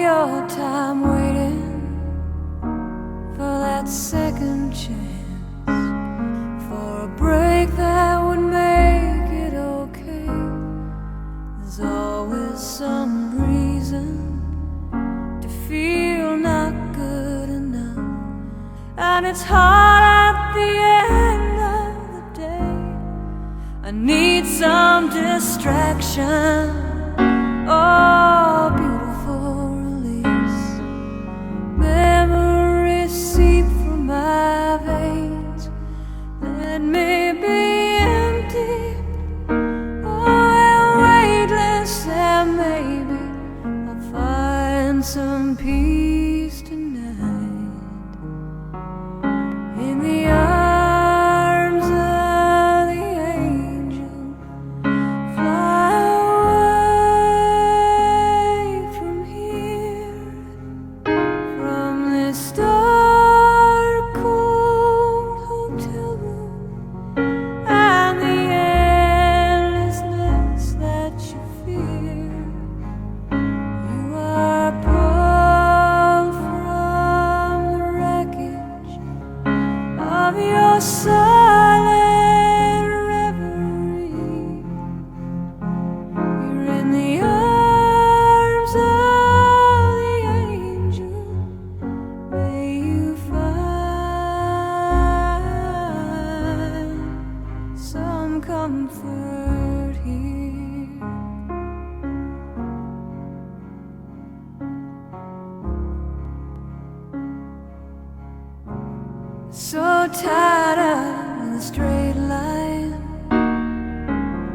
your time waiting for that second chance, for a break that would make it okay. There's always some reason to feel not good enough, and it's hard at the end of the day. I need some distraction, oh, beautiful release. Memories seep from my veins. Let me be empty, oh, and weightless, and maybe I'll find some peace tonight in the arms of the angel. Fly away from here, from this dark, cold hotel room, and the endlessness that you fear. You are pulled from the wreckage of your silent reverie. You're in the arms of the angel. May you find some comfort here. So tied up in a straight line,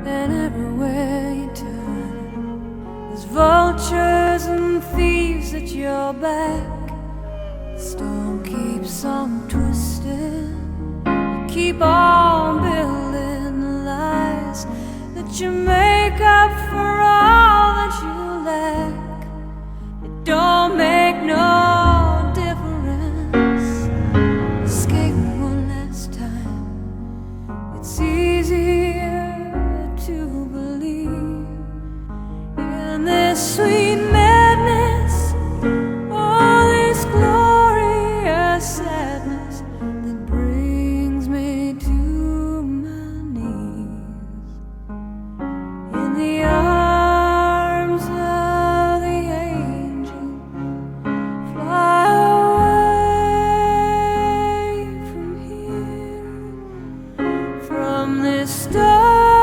and everywhere you turn, there's vultures and thieves at your back. The storm keeps on twisting. You keep on building the lies that you make up for all that you lack. It don't make no difference. Escape one last time. It's easier to believe in this sweet madness, all this glorious sadness that brings me to my knees. In the arms of the angel, fly away from here, from this dark